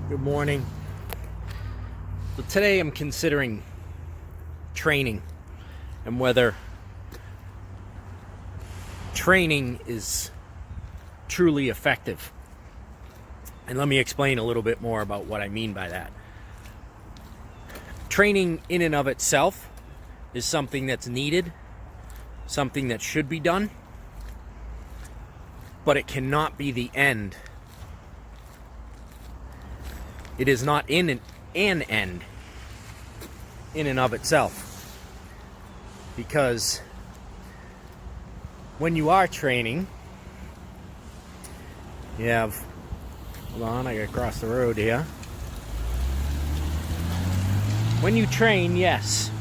Good morning. So today I'm considering training and whether training is truly effective. And let me explain a little bit more about what I mean by that. Training in and of itself is something that's needed, something that should be done, but it cannot be the end. It is not an end in and of itself. Because when you are training, you have, hold on, I gotta cross the road here. When you train, yes,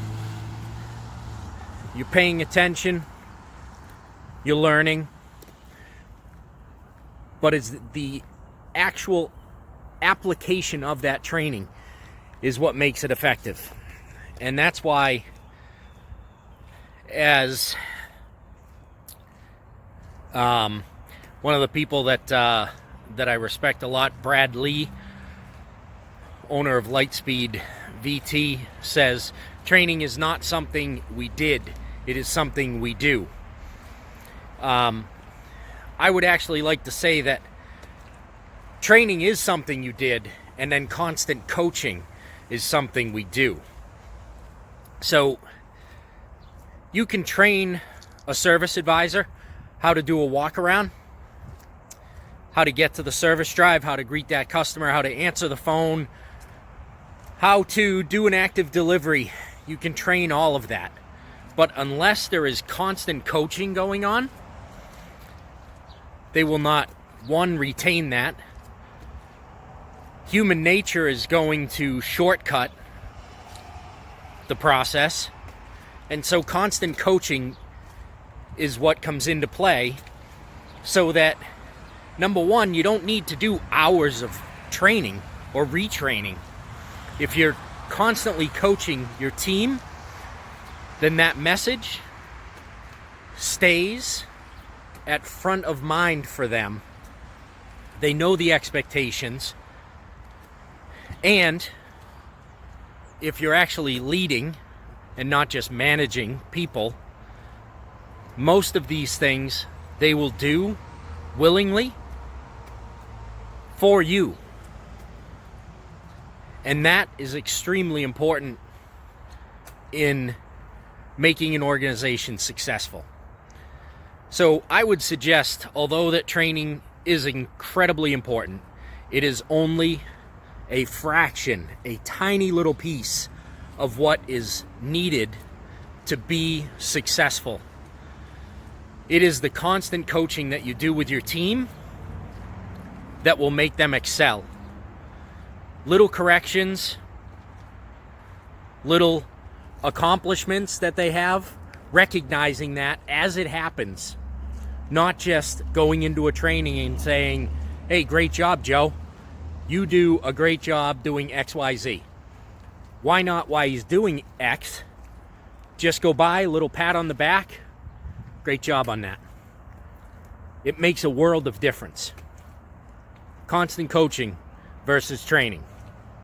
you're paying attention, you're learning, but it's the actual application of that training is what makes it effective. And that's why, as one of the people that I respect a lot, Brad Lee, owner of Lightspeed VT, says training is not something we did, it is something we do. I would actually like to say that training is something you did, and then constant coaching is something we do. So you can train a service advisor how to do a walk around, how to get to the service drive, how to greet that customer, how to answer the phone, how to do an active delivery. You can train all of that. But unless there is constant coaching going on, they will not, one, retain that. Human nature is going to shortcut the process. And so constant coaching is what comes into play, so that, number one, you don't need to do hours of training or retraining. If you're constantly coaching your team, then that message stays at front of mind for them. They know the expectations. And if you're actually leading and not just managing people, most of these things they will do willingly for you. And that is extremely important in making an organization successful. So I would suggest, although that training is incredibly important, it is only a fraction, a tiny little piece of what is needed to be successful. It is the constant coaching that you do with your team that will make them excel. Little corrections, little accomplishments that they have, recognizing that as it happens, not just going into a training and saying, hey, great job, Joe. You do a great job doing X, Y, Z. Why not, while he's doing X, just go by, a little pat on the back. Great job on that. It makes a world of difference. Constant coaching versus training.